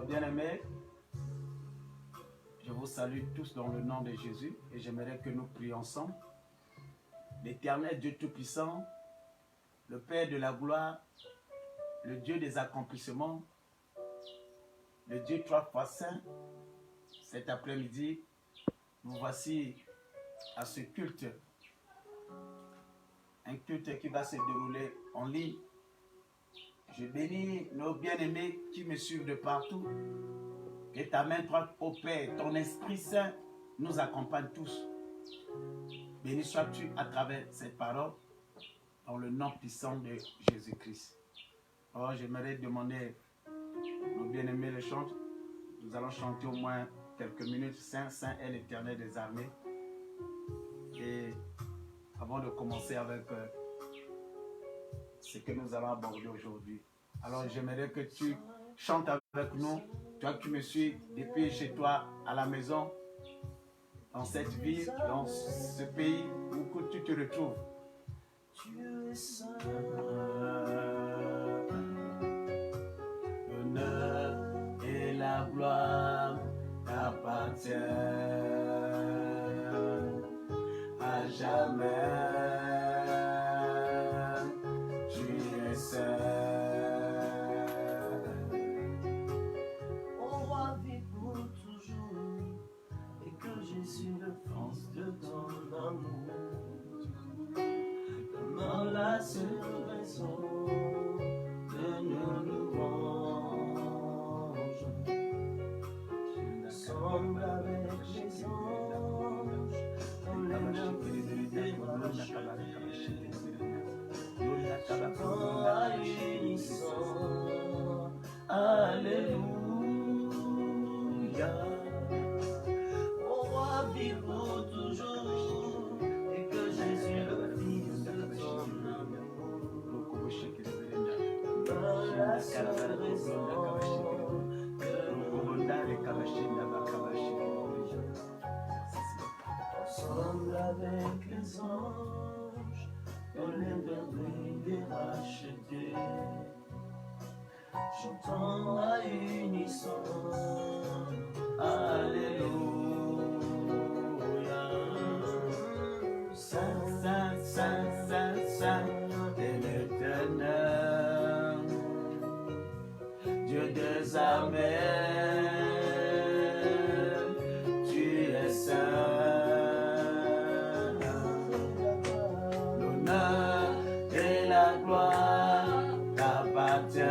bien-aimés, je vous salue tous dans le nom de Jésus et j'aimerais que nous prions ensemble. L'Éternel Dieu Tout-Puissant, le Père de la gloire, le Dieu des accomplissements, le Dieu trois fois saint, cet après-midi, nous voici à ce culte, un culte qui va se dérouler en ligne. Je bénis nos bien-aimés qui me suivent de partout. Que ta main droite, ô Père, ton Esprit Saint nous accompagne tous. Béni sois-tu à travers cette parole, dans le nom puissant de Jésus-Christ. Alors j'aimerais demander nos bien-aimés le chantent. Nous allons chanter au moins quelques minutes. Saint, Saint est l'Éternel des armées. Et avant de commencer avec ce que nous allons aborder aujourd'hui. Alors j'aimerais que tu chantes avec nous, toi qui me suis depuis chez toi à la maison, dans cette ville, dans ce pays où tu te retrouves. Tu es saint, l'honneur et la gloire t'appartiennent à jamais. La seule raison de nos louanges, ensemble avec les anges, dans les merveilles des roches, chantant à l'unisson, Alléluia. Au roi vit pour toujours, et que Jésus le Fils de ton la seule raison que ensemble avec les anges, dans les merveilles des rachetés, chantant à unisson, Alléluia. Saint, Saint, Saint, Saint, Saint est l'Éternel, Dieu des armées, tu es saint. L'honneur et la gloire t'appartiennent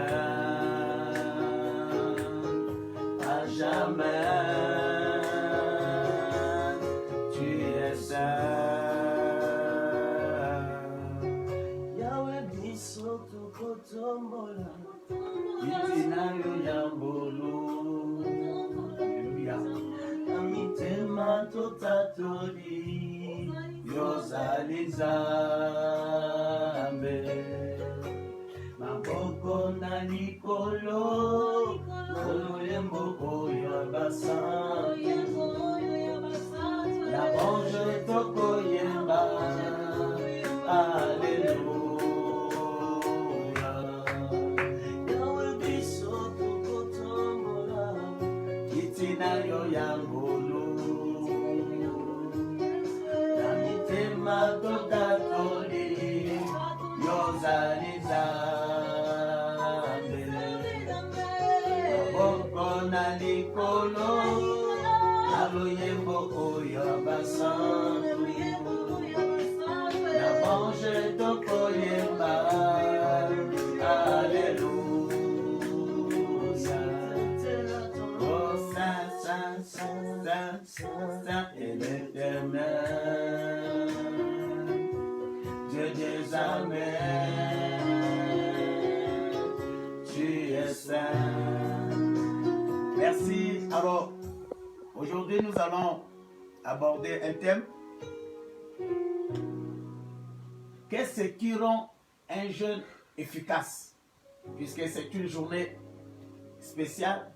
à jamais. Tu es saint. Yahweh bisoto kotombola. Itinayo yambolo, amitema totatoli, yozalizambe, maboko na likolo, oloyembo yabasantu, la bonje tokoyemba, Alléluia. Yo yangolo, na mitema totatoli, yozalizambe, maboko na likolo, aloyembo oyo basantu, na bonje tokoyemba, Alléluia. Saint est l'Éternel, Dieu des armées, tu es saint. Merci. Alors, aujourd'hui nous allons aborder un thème. Qu'est-ce qui rend un jeûne efficace? Puisque c'est une journée spéciale.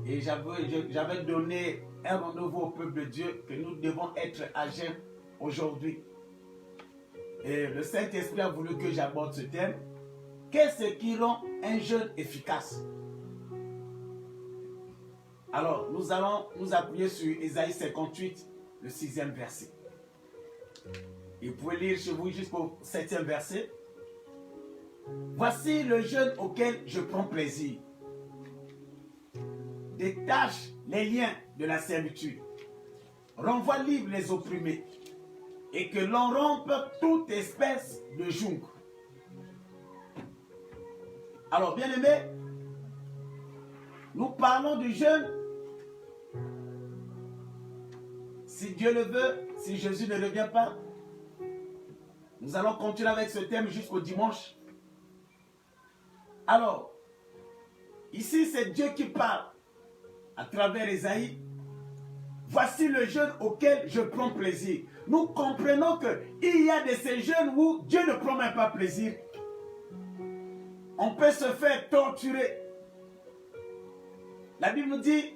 Et j'avais donné un rendez-vous au peuple de Dieu que nous devons être à jeûne aujourd'hui. Et le Saint-Esprit a voulu que j'aborde ce thème. Qu'est-ce qui rend un jeûne efficace? Alors, nous allons nous appuyer sur Ésaïe 58, le 6e verset. Et vous pouvez lire chez vous jusqu'au 7e verset. Voici le jeûne auquel je prends plaisir. Détache les liens de la servitude. Renvoie libre les opprimés. Et que l'on rompe toute espèce de joug. Alors, bien aimés, nous parlons du jeûne. Si Dieu le veut, si Jésus ne revient pas, nous allons continuer avec ce thème jusqu'au dimanche. Alors, ici c'est Dieu qui parle à travers Ésaïe. Voici le jeûne auquel je prends plaisir. Nous comprenons qu'il y a de ces jeûnes où Dieu ne prend même pas plaisir. On peut se faire torturer. La Bible nous dit,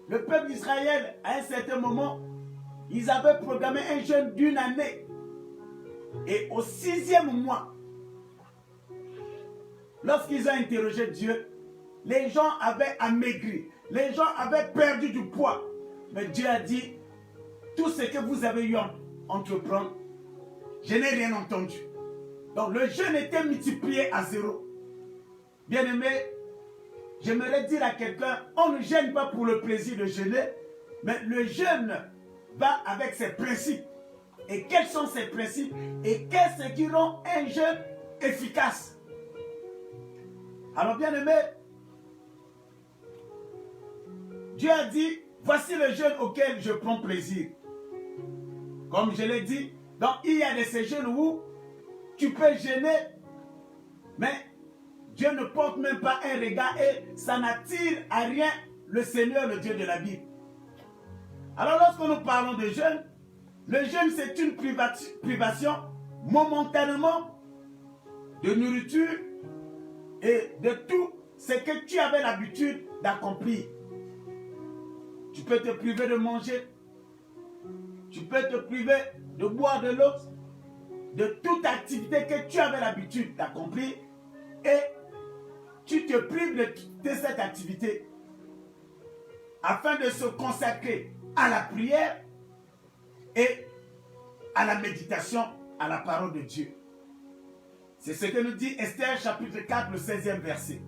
le peuple d'Israël, à un certain moment, ils avaient programmé un jeûne d'1 année. Et au 6e mois, lorsqu'ils ont interrogé Dieu, les gens avaient amaigri, les gens avaient perdu du poids. Mais Dieu a dit, tout ce que vous avez eu à entreprendre, je n'ai rien entendu. Donc le jeûne était multiplié à 0. Bien-aimé, j'aimerais dire à quelqu'un, on ne jeûne pas pour le plaisir de jeûner, mais le jeûne va avec ses principes. Et quels sont ces principes? Et qu'est-ce qui rend un jeûne efficace? Alors bien aimé, Dieu a dit, voici le jeûne auquel je prends plaisir. Comme je l'ai dit, donc il y a de ces jeûnes où tu peux jeûner, mais Dieu ne porte même pas un regard et ça n'attire à rien le Seigneur, le Dieu de la Bible. Alors lorsque nous parlons de jeûne, le jeûne c'est une privation momentanément de nourriture et de tout ce que tu avais l'habitude d'accomplir. Tu peux te priver de manger, tu peux te priver de boire de l'eau, de toute activité que tu avais l'habitude d'accomplir et tu te prives de cette activité afin de se consacrer à la prière et à la méditation, à la parole de Dieu. C'est ce que nous dit Esther chapitre 4, le 16e verset.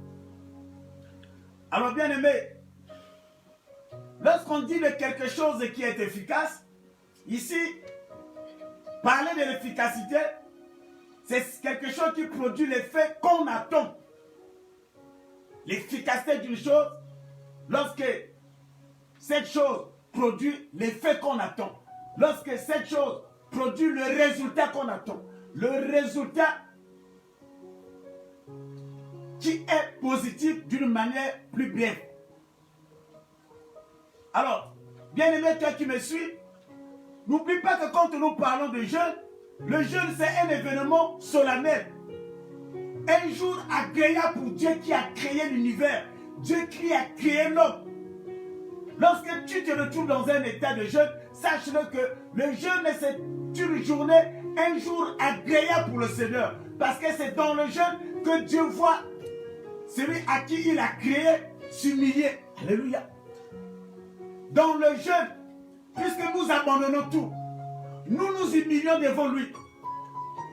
Alors bien aimé, lorsqu'on dit de quelque chose qui est efficace, ici, parler de l'efficacité, c'est quelque chose qui produit l'effet qu'on attend. L'efficacité d'une chose, lorsque cette chose produit l'effet qu'on attend, lorsque cette chose produit le résultat qu'on attend, le résultat qui est positif d'une manière plus brève. Alors, bien aimé, toi qui me suis, n'oublie pas que quand nous parlons de jeûne, le jeûne c'est un événement solennel. Un jour agréable pour Dieu qui a créé l'univers, Dieu qui a créé l'homme. Lorsque tu te retrouves dans un état de jeûne, sache-le que le jeûne c'est une journée, un jour agréable pour le Seigneur. Parce que c'est dans le jeûne que Dieu voit celui à qui il a créé s'humilier. Alléluia. Dans le jeûne, puisque nous abandonnons tout, nous nous humilions devant lui.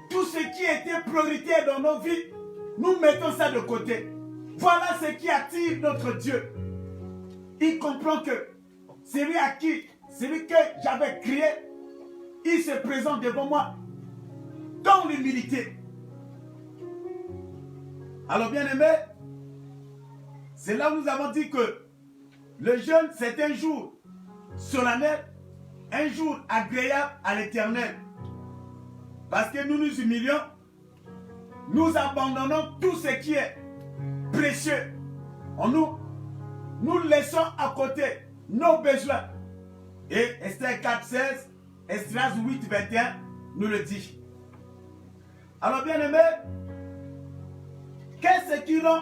Tout ce qui était prioritaire dans nos vies, nous mettons ça de côté. Voilà ce qui attire notre Dieu. Il comprend que celui que j'avais créé, il se présente devant moi dans l'humilité. Alors bien aimé, c'est là où nous avons dit que le jeûne c'est un jour solennel, un jour agréable à l'Éternel. Parce que nous nous humilions, nous abandonnons tout ce qui est précieux. Nous laissons à côté nos besoins. Et Esther 4,16, Esdras 8,21 nous le dit. Alors bien aimé, qu'est-ce qui rend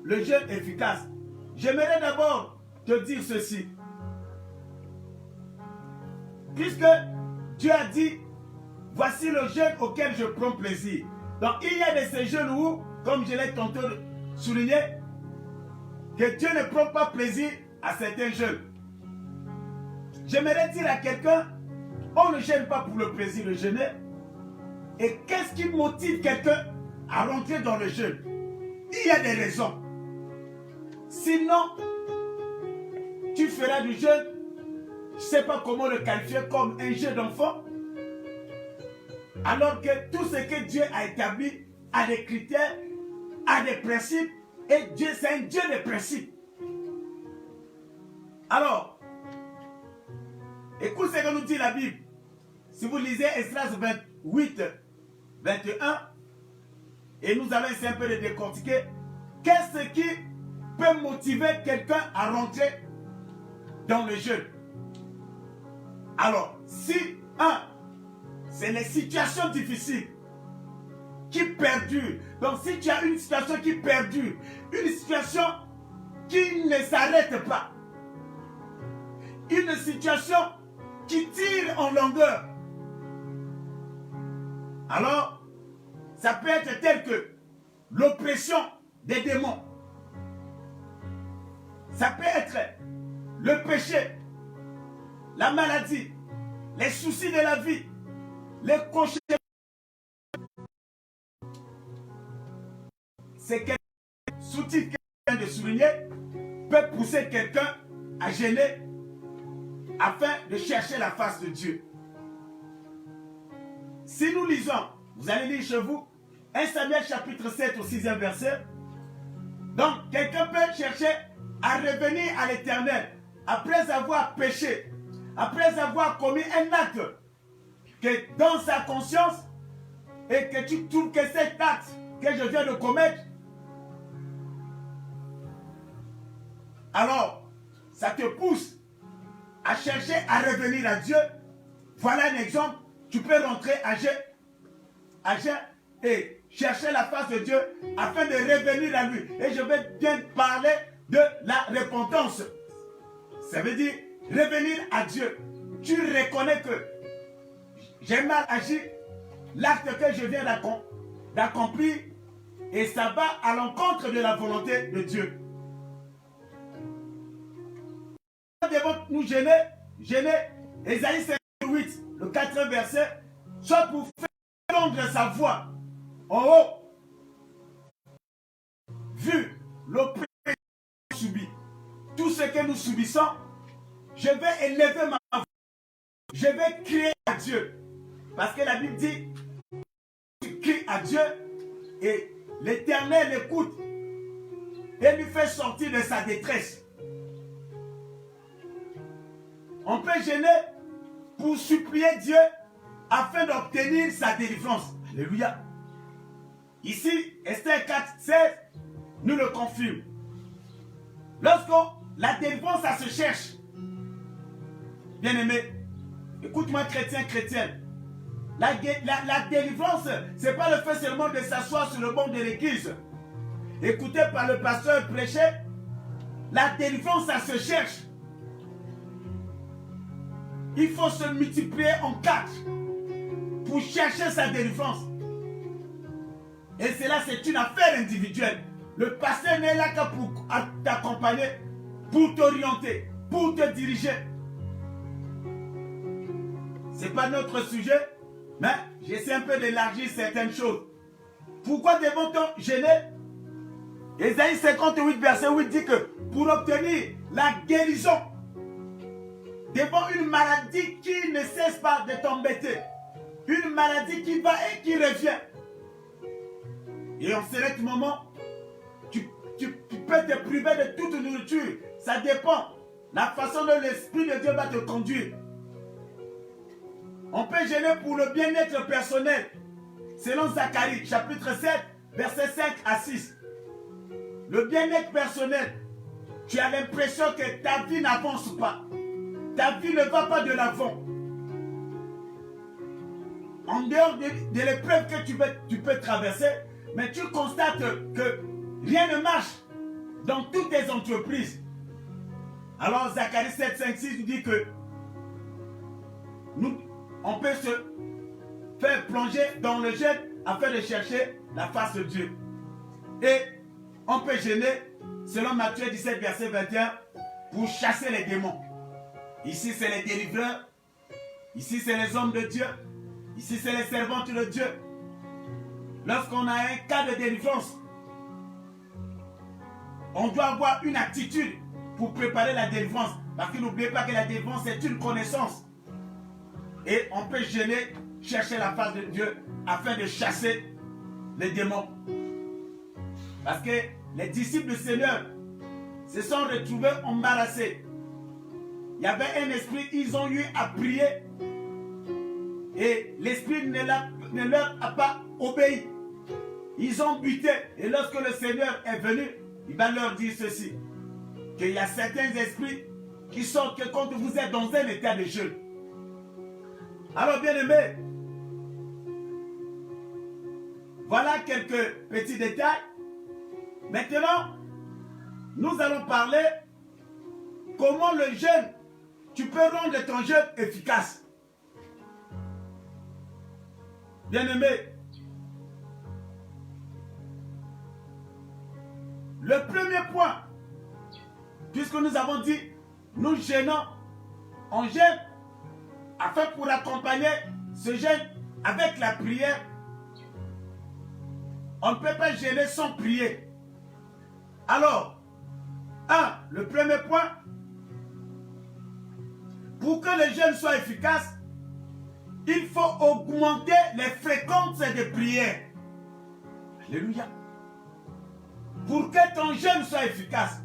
le jeûne efficace? J'aimerais d'abord te dire ceci. Puisque Dieu a dit, voici le jeûne auquel je prends plaisir. Donc il y a de ces jeûnes où, comme je l'ai tantôt souligné, que Dieu ne prend pas plaisir à certains jeunes. J'aimerais dire à quelqu'un, on ne gêne pas pour le plaisir de jeûner. Et qu'est-ce qui motive quelqu'un à rentrer dans le jeûne? Il y a des raisons. Sinon, tu feras du jeûne, je ne sais pas comment le qualifier, comme un jeu d'enfant. Alors que tout ce que Dieu a établi a des critères, a des principes. Et Dieu, c'est un Dieu de principes. Alors, écoute ce que nous dit la Bible. Si vous lisez Esdras 28, 21, et nous allons essayer un peu de décortiquer, qu'est-ce qui peut motiver quelqu'un à rentrer dans le jeûne? Alors, si, c'est les situations difficiles qui perdurent. Donc, si tu as une situation qui perdure, une situation qui ne s'arrête pas, une situation qui tire en longueur, alors, ça peut être tel que l'oppression des démons. Ça peut être le péché, la maladie, les soucis de la vie, les cauchemars. C'est quelque sous-titre que je viens de souligner peut pousser quelqu'un à jeûner afin de chercher la face de Dieu. Si nous lisons, vous allez lire chez vous, 1 Samuel chapitre 7 au 6e verset. Donc, quelqu'un peut chercher à revenir à l'Éternel après avoir péché, après avoir commis un acte que dans sa conscience et que tu trouves que cet acte que je viens de commettre, alors ça te pousse à chercher à revenir à Dieu. Voilà un exemple. Tu peux rentrer à jeûne et chercher la face de Dieu afin de revenir à lui. Et je vais bien parler de la repentance. Ça veut dire revenir à Dieu. Tu reconnais que j'ai mal agi, l'acte que je viens d'accomplir, et ça va à l'encontre de la volonté de Dieu. Nous devons nous gêner, Ésaïe 58, le 4e verset, soit pour faire entendre sa voix en haut, vu l'oppression subie, tout ce que nous subissons, je vais élever ma voix, je vais crier à Dieu, parce que la Bible dit, tu cries à Dieu et l'Éternel écoute et lui fait sortir de sa détresse. On peut gêner pour supplier Dieu afin d'obtenir sa délivrance. Alléluia. Ici, Esther 4, 16 nous le confirme. Lorsque la délivrance, ça se cherche. Bien-aimé, écoute-moi chrétienne. La délivrance, ce n'est pas le fait seulement de s'asseoir sur le banc de l'église, écouté par le pasteur prêcher. La délivrance, ça se cherche. Il faut se multiplier en 4 pour chercher sa délivrance. Et cela, c'est une affaire individuelle. Le pasteur n'est là que pour t'accompagner, pour t'orienter, pour te diriger. Ce n'est pas notre sujet, mais j'essaie un peu d'élargir certaines choses. Pourquoi devons-nous gêner? Ésaïe 58, verset 8 dit que pour obtenir la guérison devant une maladie qui ne cesse pas de t'embêter, une maladie qui va et qui revient. Et en ce moment, tu peux te priver de toute nourriture. Ça dépend de la façon dont l'Esprit de Dieu va te conduire. On peut gêner pour le bien-être personnel. Selon Zacharie, chapitre 7, versets 5 à 6. Le bien-être personnel, tu as l'impression que ta vie n'avance pas. Ta vie ne va pas de l'avant. En dehors de l'épreuve que tu peux traverser, mais tu constates que rien ne marche dans toutes tes entreprises. Alors Zacharie 7, 5, 6 nous dit que on peut se faire plonger dans le jeûne afin de chercher la face de Dieu. Et on peut gêner, selon Matthieu 17, verset 21, pour chasser les démons. Ici, c'est les délivreurs. Ici, c'est les hommes de Dieu. Ici, c'est les servantes de Dieu. Lorsqu'on a un cas de délivrance, on doit avoir une attitude pour préparer la délivrance. Parce que n'oubliez pas que la délivrance est une connaissance. Et on peut gêner, chercher la face de Dieu afin de chasser les démons. Parce que les disciples du Seigneur se sont retrouvés embarrassés. Il y avait un esprit, ils ont eu à prier. Et l'esprit ne leur a pas obéi. Ils ont buté. Et lorsque le Seigneur est venu, il va leur dire ceci. Qu'il y a certains esprits qui sortent que quand vous êtes dans un état de jeûne. Alors bien aimés, voilà quelques petits détails. Maintenant, nous allons parler comment le jeûne, tu peux rendre ton jeûne efficace. Bien aimé, le premier point, puisque nous avons dit, nous jeûnons, on jeûne afin pour accompagner ce jeûne avec la prière. On ne peut pas jeûner sans prier. Alors, le premier point, pour que le jeûne soit efficace, il faut augmenter les fréquences de prière. Alléluia. Pour que ton jeûne soit efficace,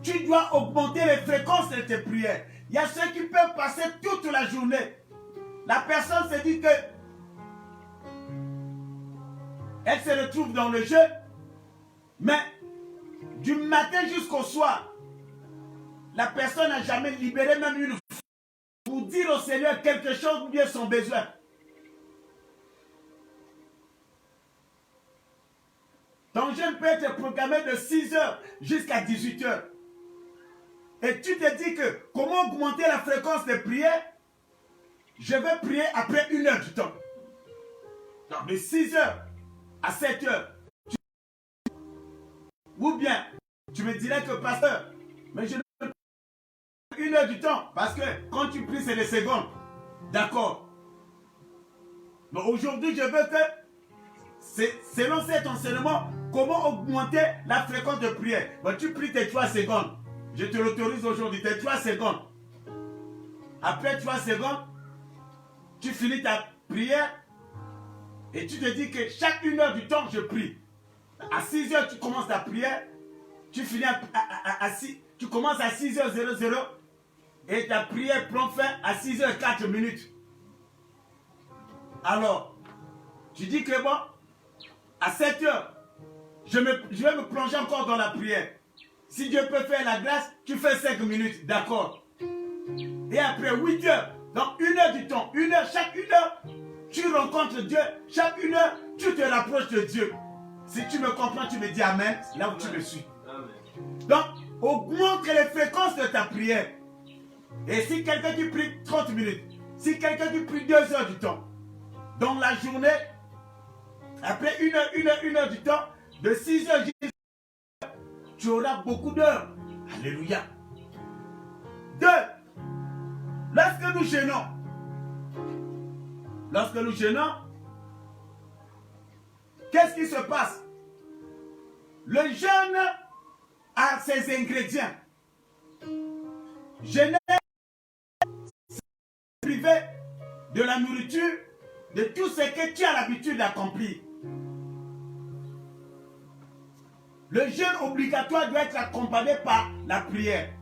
tu dois augmenter les fréquences de tes prières. Il y a ceux qui peuvent passer toute la journée. La personne se dit que elle se retrouve dans le jeûne, mais du matin jusqu'au soir, la personne n'a jamais libéré même une fois pour dire au Seigneur quelque chose ou bien son besoin. Ton jeûne peut être programmé de 6h jusqu'à 18h. Et tu te dis que comment augmenter la fréquence des prières? Je vais prier après 1 heure du temps. Donc de 6h à 7h. Ou bien, tu me dirais que pasteur, mais je ne peux pas 1 heure du temps. Parce que quand tu pries, c'est des secondes. D'accord. Mais aujourd'hui, je veux que, selon cet enseignement, comment augmenter la fréquence de prière? Bon, tu pries tes 3 secondes. Je te l'autorise aujourd'hui, tes 3 secondes. Après 3 secondes, tu finis ta prière et tu te dis que chaque 1 heure du temps, je prie. À 6h, tu commences ta prière. Tu finis tu commences à 6h00 et ta prière prend fin à 6h04 minutes. Alors, tu dis que bon, à 7h, je vais me plonger encore dans la prière. Si Dieu peut faire la grâce, tu fais 5 minutes, d'accord. Et après 8h, donc 1 heure du temps, 1 heure, chaque 1 heure, tu rencontres Dieu. Chaque 1 heure, tu te rapproches de Dieu. Si tu me comprends, tu me dis Amen, là où tu me suis. Donc, augmente les fréquences de ta prière. Et si quelqu'un qui prie 30 minutes, si quelqu'un qui prie 2 heures du temps, dans la journée, après 1 heure du temps, de 6h jusqu'à 1h, tu auras beaucoup d'heures. Alléluia. 2. Lorsque nous jeûnons, qu'est-ce qui se passe? Le jeûne a ses ingrédients. Jeûner, c'est priver de la nourriture, de tout ce que tu as l'habitude d'accomplir. Le jeûne obligatoire doit être accompagné par la prière.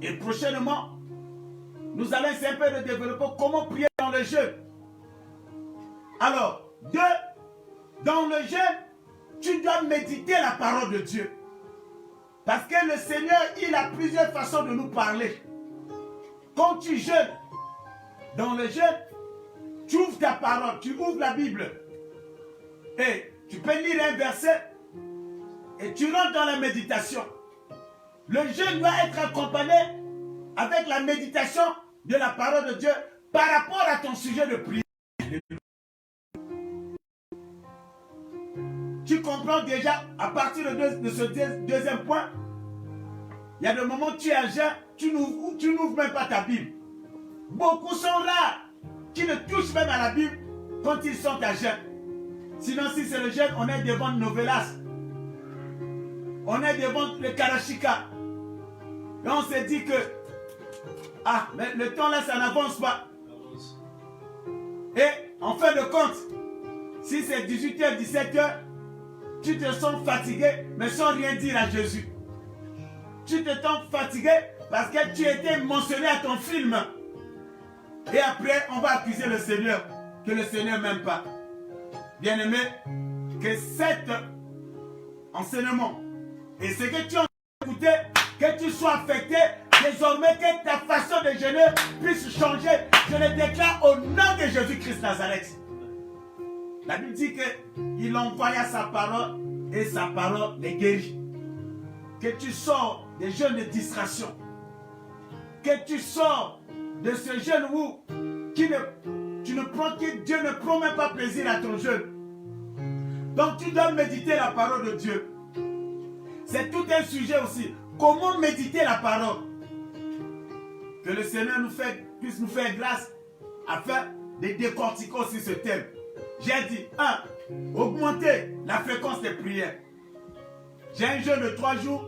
Et prochainement, nous allons essayer un peu de développer comment prier dans le jeûne. Alors, 2, dans le jeûne, tu dois méditer la parole de Dieu. Parce que le Seigneur, il a plusieurs façons de nous parler. Quand tu jeûnes, dans le jeûne, tu ouvres ta parole, tu ouvres la Bible. Et tu peux lire un verset et tu rentres dans la méditation. Le jeûne doit être accompagné avec la méditation de la parole de Dieu par rapport à ton sujet de prière. Tu comprends déjà à partir de ce deuxième point Il y a des moments où tu es à jeun, tu n'ouvres même pas ta Bible. Beaucoup sont rares qui ne touchent même à la Bible quand ils sont à jeun. Sinon, si c'est le jeûne, on est devant le Novelas. On est devant le Karashika. Et on se dit que, ah, mais le temps là, ça n'avance pas. Et en fin de compte, si c'est 18h, 17h, tu te sens fatigué, mais sans rien dire à Jésus. Tu te sens fatigué parce que tu étais mentionné à ton film. Et après, on va accuser le Seigneur, que le Seigneur n'aime pas. Bien-aimé, que cet enseignement et ce que tu as écouté, que tu sois affecté, désormais que ta façon de jeûner puisse changer. Je le déclare au nom de Jésus-Christ Nazareth. La Bible dit qu'il envoya sa parole et sa parole les guérit. Que tu sors des jeûnes de distraction. Que tu sors de ce jeûne où Dieu ne prend même pas plaisir à ton jeûne. Donc tu dois méditer la parole de Dieu. C'est tout un sujet aussi. Comment méditer la parole? Que le Seigneur puisse nous faire grâce afin de décortiquer aussi ce thème. J'ai dit, 1. Augmenter la fréquence des prières. J'ai un jeûne de 3 jours.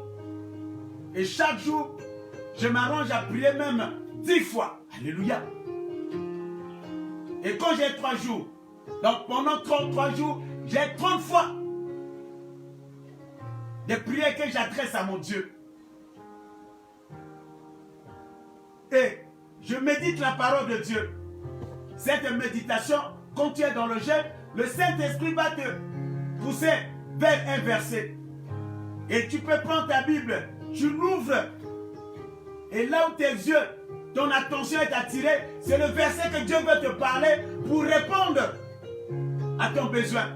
Et chaque jour, je m'arrange à prier même 10 fois. Alléluia. Et quand j'ai 3 jours, donc pendant 33 jours, j'ai 30 fois des prières que j'adresse à mon Dieu. Et je médite la parole de Dieu. Cette méditation, quand tu es dans le jeûne, le Saint-Esprit va te pousser vers un verset. Et tu peux prendre ta Bible, tu l'ouvres. Et là où tes yeux, ton attention est attirée, c'est le verset que Dieu veut te parler pour répondre à ton besoin.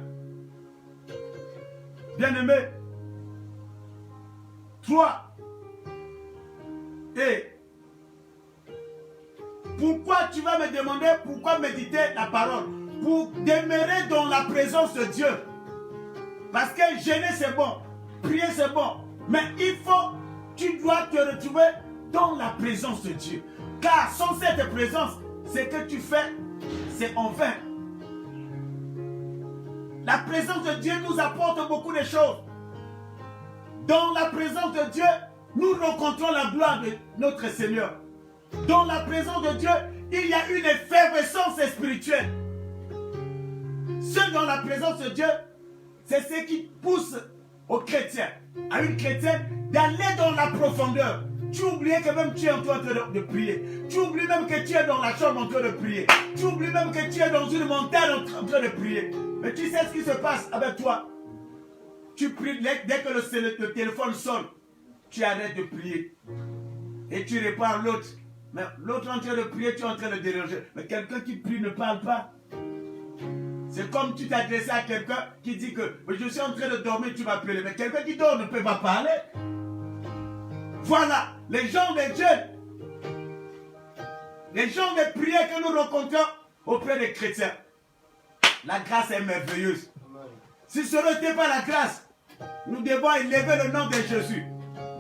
Bien-aimé, 3. Et pourquoi tu vas me demander pourquoi méditer la parole? Pour demeurer dans la présence de Dieu. Parce que jeûner c'est bon, prier c'est bon, mais tu dois te retrouver dans la présence de Dieu. Car sans cette présence, ce que tu fais, c'est en vain. La présence de Dieu nous apporte beaucoup de choses. Dans la présence de Dieu, nous rencontrons la gloire de notre Seigneur. Dans la présence de Dieu, il y a une effervescence spirituelle. Seul dans la présence de Dieu, c'est ce qui pousse aux chrétiens, à une chrétienne, d'aller dans la profondeur. Tu oublies que même tu es en train de prier. Tu oublies même que tu es dans la chambre en train de prier. Tu oublies même que tu es dans une montagne en train de prier. Mais tu sais ce qui se passe avec toi. Tu pries dès que le téléphone sonne. Tu arrêtes de prier. Et tu réponds à l'autre. Mais l'autre en train de prier, tu es en train de déranger. Mais quelqu'un qui prie ne parle pas. C'est comme tu t'adressais à quelqu'un qui dit que je suis en train de dormir, tu m'appelles. Mais quelqu'un qui dort ne peut pas parler. Voilà, les gens de Dieu, les gens de prière que nous rencontrons auprès des chrétiens. La grâce est merveilleuse. Si ce n'était pas la grâce, nous devons élever le nom de Jésus.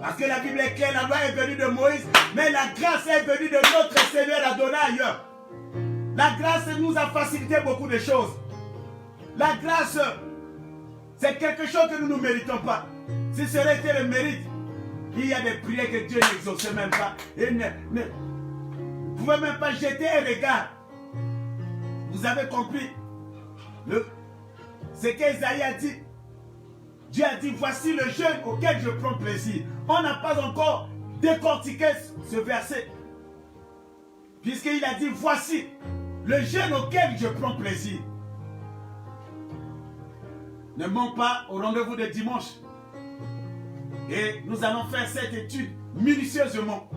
Parce que la Bible est claire, la loi est venue de Moïse, mais la grâce est venue de notre Seigneur Adonai ailleurs. La grâce nous a facilité beaucoup de choses. La grâce, c'est quelque chose que nous ne méritons pas. Si ce n'était le mérite, il y a des prières que Dieu n'exauce même pas. Et vous ne pouvez même pas jeter un regard. Vous avez compris ce qu'Ésaïe a dit. Dieu a dit, voici le jeûne auquel je prends plaisir. On n'a pas encore décortiqué ce verset. Puisqu'il a dit, voici le jeûne auquel je prends plaisir. Ne manque pas au rendez-vous de dimanche. Et nous allons faire cette étude minutieusement.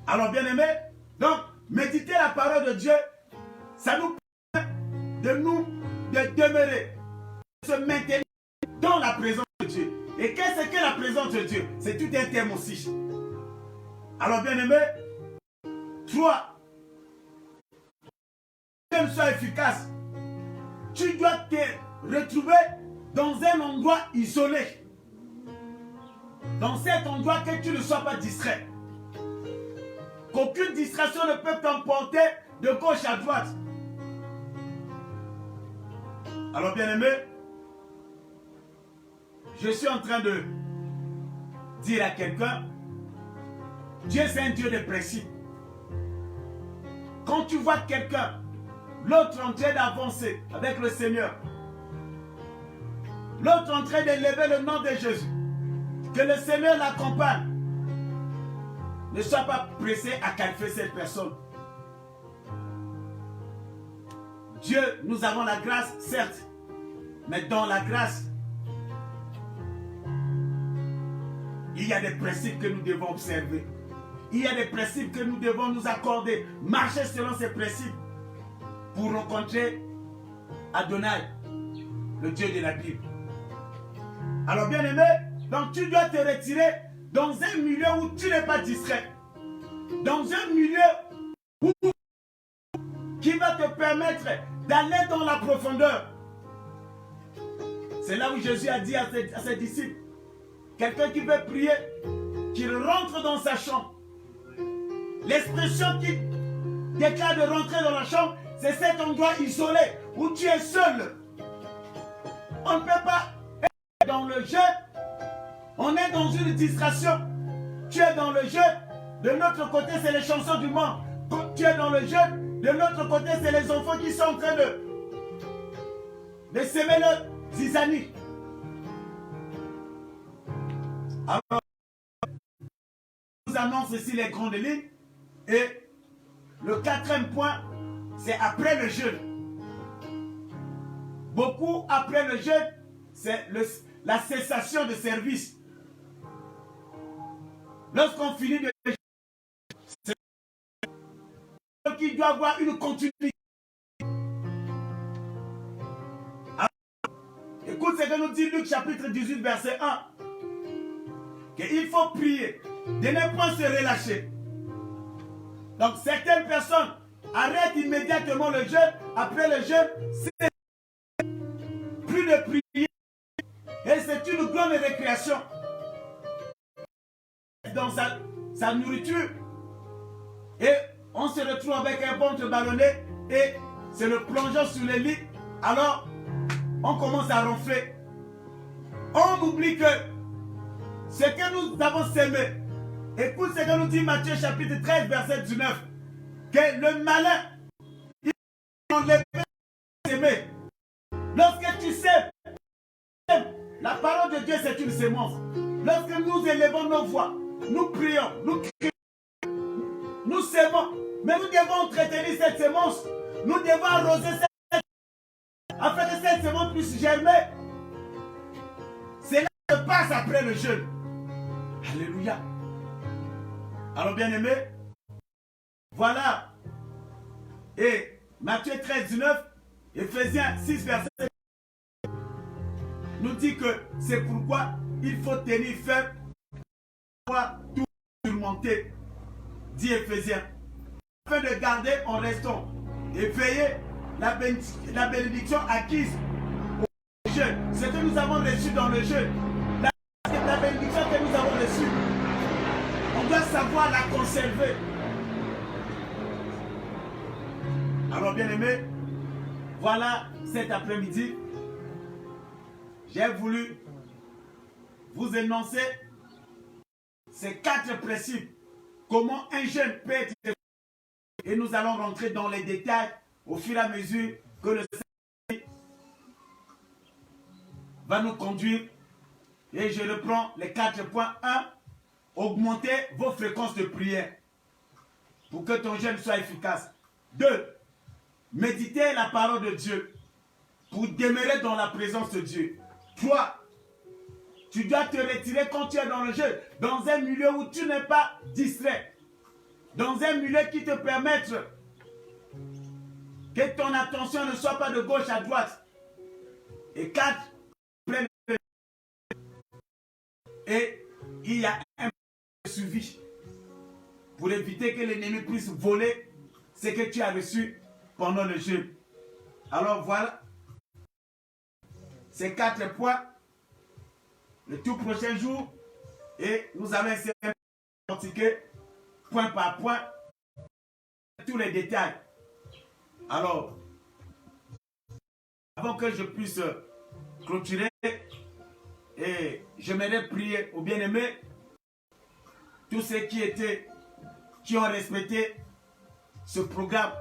Alors bien aimé, donc méditer la parole de Dieu, ça nous permet de demeurer, de se maintenir dans la présence de Dieu. Et qu'est-ce que la présence de Dieu? C'est tout un thème aussi. Alors bien aimé, 3. Pour que soit efficace, tu dois te retrouver dans un endroit isolé. dans cet endroit que tu ne sois pas distrait. Qu'aucune distraction ne peut t'emporter de gauche à droite. Alors bien aimé, je suis en train de dire à quelqu'un, Dieu c'est un Dieu de principe. Quand tu vois quelqu'un, l'autre en train d'avancer avec le Seigneur, l'autre en train d'élever le nom de Jésus, que le Seigneur l'accompagne, ne sois pas pressé à qualifier cette personne. Dieu, nous avons la grâce, certes, mais dans la grâce, il y a des principes que nous devons observer. Il y a des principes que nous devons nous accorder, marcher selon ces principes pour rencontrer Adonai, le Dieu de la Bible. Alors bien aimé, donc tu dois te retirer dans un milieu où tu n'es pas distrait. Dans un milieu qui va te permettre d'aller dans la profondeur. C'est là où Jésus a dit à ses disciples, quelqu'un qui veut prier, qu'il rentre dans sa chambre. L'expression qui déclare de rentrer dans la chambre, c'est cet endroit isolé où tu es seul. On ne peut pas être dans le jeu. On est dans une distraction. Tu es dans le jeu. De notre côté, c'est les chansons du monde. Quand tu es dans le jeu, de l'autre côté, c'est les enfants qui sont en train de s'aimer leur zizanie. Alors, je vous annonce ici les grandes lignes. Et le quatrième point, c'est après le jeûne. Beaucoup après le jeûne, c'est la cessation de service. Lorsqu'on finit de jeûner, c'est qu'il doit avoir une continuité. Alors, écoute ce que nous dit Luc chapitre 18, verset 1. Qu'il faut prier, de ne pas se relâcher. Donc certaines personnes arrêtent immédiatement le jeûne. Après le jeûne, c'est plus de prier. Et c'est une grande récréation. Dans sa nourriture. Et on se retrouve avec un ventre ballonné. Et c'est le plongeon sur le lit. Alors, on commence à ronfler. On oublie que ce que nous avons sémé. Écoute ce que nous dit Matthieu chapitre 13, verset 19. Que le malin, il enlève s'aimer. Lorsque tu sais, la parole de Dieu c'est une sémence. Lorsque nous élevons nos voix, nous prions, nous crions, nous sémons. Mais nous devons entretenir cette sémence. Nous devons arroser cette sémence afin que cette sémence puisse germer. C'est là que se passe après le jeûne. Alléluia. Alors bien aimé, voilà. Et Matthieu 13, 19, Ephésiens 6, verset nous dit que c'est pourquoi il faut tenir ferme, tout surmonter, dit Ephésiens, afin de garder en restant et veiller la bénédiction acquise au jeûne. Ce que nous avons reçu dans le jeûne, la bénédiction que nous avons reçue, on doit savoir la conserver. Alors bien aimé, voilà cet après-midi, j'ai voulu vous énoncer ces 4 principes. Comment un jeûne peut être. Et nous allons rentrer dans les détails au fur et à mesure que le Seigneur va nous conduire. Et je reprends les 4 points. 1. Augmentez vos fréquences de prière pour que ton jeûne soit efficace. 2. Méditez la parole de Dieu pour demeurer dans la présence de Dieu. 3. Tu dois te retirer quand tu es dans le jeûne, dans un milieu où tu n'es pas distrait, dans un milieu qui te permette que ton attention ne soit pas de gauche à droite. Et 4. Et il y a un suivi pour éviter que l'ennemi puisse voler ce que tu as reçu pendant le jeûne. Alors voilà, ces 4 points. Le tout prochain jour, Et nous allons essayer de pratiquer point par point tous les détails. Alors, avant que je puisse clôturer, et j'aimerais prier aux bien-aimés, tous ceux qui ont respecté ce programme.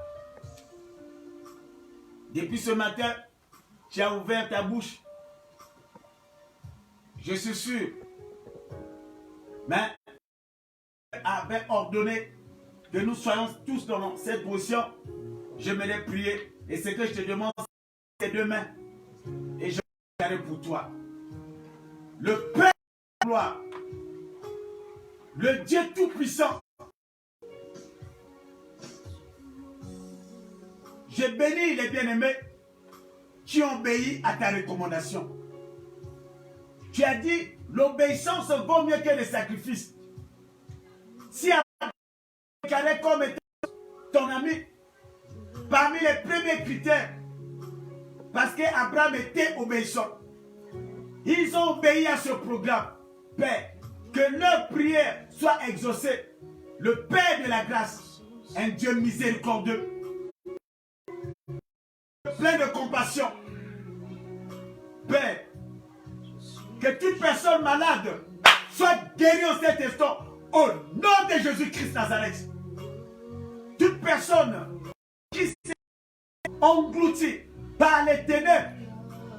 Depuis ce matin, tu as ouvert ta bouche. Je suis sûr, mais avait ordonné que nous soyons tous dans cette position. J'aimerais prier. Et ce que je te demande, c'est demain. Et je vais pour toi. Le Père de gloire, le Dieu Tout-Puissant, je bénis les bien-aimés qui ont obéi à ta recommandation. Tu as dit, l'obéissance vaut mieux que les sacrifices. Si Abraham est déclaré comme étant ton ami, parmi les premiers critères, parce qu'Abraham était obéissant, ils ont obéi à ce programme. Père, que leur prière soit exaucée. Le Père de la grâce, un Dieu miséricordieux, plein de compassion. Père, que toute personne malade soit guérie en cet instant au nom de Jésus-Christ Nazareth. Toute personne qui s'est engloutie par les ténèbres,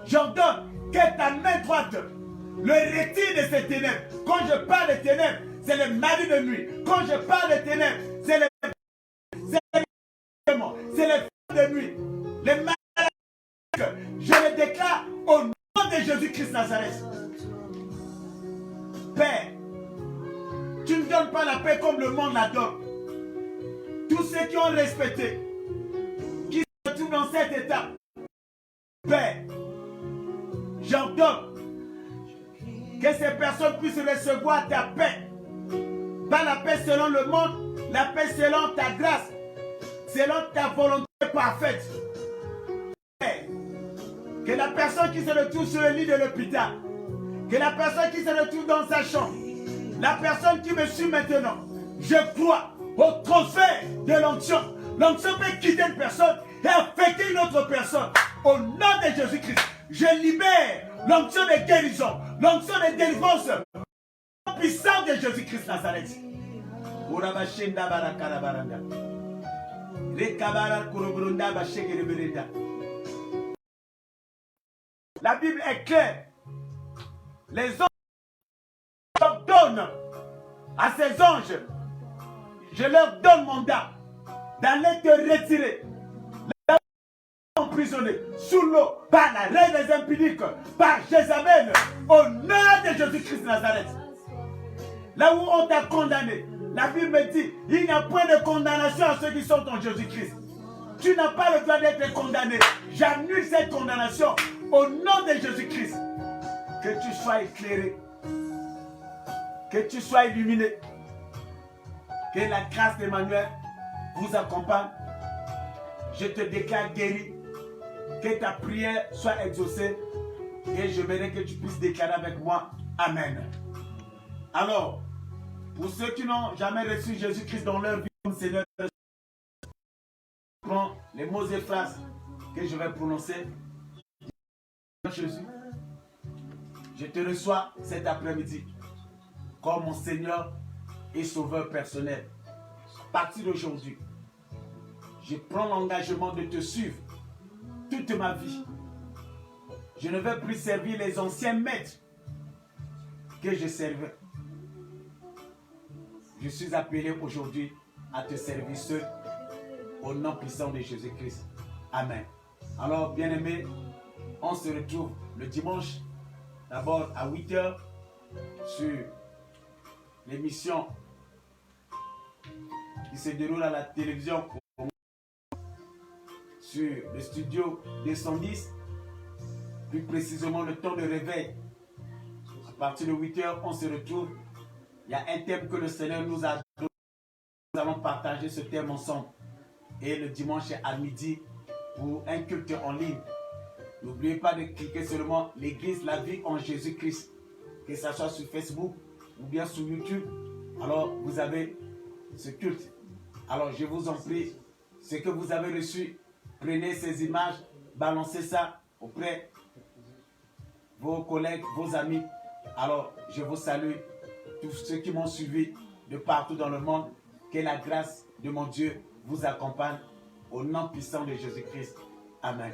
j'ordonne que ta main droite le retire de ces ténèbres. Quand je parle de ténèbres, c'est le mari de nuit. Quand je parle de ténèbres, c'est les femmes de nuit. Les malades, je les déclare au nom de Jésus-Christ Nazareth. Père, tu ne donnes pas la paix comme le monde la donne. Tous ceux qui ont respecté, qui se trouvent dans cet état, Père, j'ordonne que ces personnes puissent recevoir ta paix. Pas la paix selon le monde, la paix selon ta grâce, selon ta volonté parfaite. Père, que la personne qui se retrouve sur le lit de l'hôpital, que la personne qui se retrouve dans sa chambre, la personne qui me suit maintenant, je crois au transfert de l'onction. L'onction peut quitter une personne et affecter une autre personne. Au nom de Jésus-Christ, je libère l'onction de guérison, l'onction de délivrance, puissant de Jésus-Christ Nazareth. La Bible est claire. Les anges donnent à ces anges, je leur donne mandat d'aller te retirer, emprisonné sous l'eau par la reine des impudiques, par Jézabel, au nom de Jésus-Christ Nazareth. Là où on t'a condamné, la Bible me dit, il n'y a point de condamnation à ceux qui sont en Jésus-Christ. Tu n'as pas le droit d'être condamné. J'annule cette condamnation au nom de Jésus-Christ. Que tu sois éclairé, que tu sois illuminé, que la grâce d'Emmanuel vous accompagne. Je te déclare guéri, que ta prière soit exaucée et je verrai que tu puisses déclarer avec moi Amen. Alors, pour ceux qui n'ont jamais reçu Jésus-Christ dans leur vie comme Seigneur, prends les mots et phrases que je vais prononcer. Jésus, je te reçois cet après-midi comme mon Seigneur et Sauveur personnel. À partir d'aujourd'hui, je prends l'engagement de te suivre toute ma vie. Je ne vais plus servir les anciens maîtres que je servais. Je suis appelé aujourd'hui à te servir seul au nom puissant de Jésus-Christ. Amen. Alors, bien-aimés, on se retrouve le dimanche, d'abord à 8h, sur l'émission qui se déroule à la télévision sur le studio 210, plus précisément le temps de réveil. À partir de 8h, on se retrouve. Il y a un thème que le Seigneur nous a donné. Nous allons partager ce thème ensemble. Et le dimanche à midi, pour un culte en ligne. N'oubliez pas de cliquer seulement l'église, la vie en Jésus-Christ. Que ce soit sur Facebook, ou bien sur YouTube, alors vous avez ce culte. Alors je vous en prie, ce que vous avez reçu, prenez ces images, balancez ça auprès de vos collègues, vos amis. Alors je vous salue, tous ceux qui m'ont suivi de partout dans le monde. Que la grâce de mon Dieu vous accompagne au nom puissant de Jésus-Christ. Amen.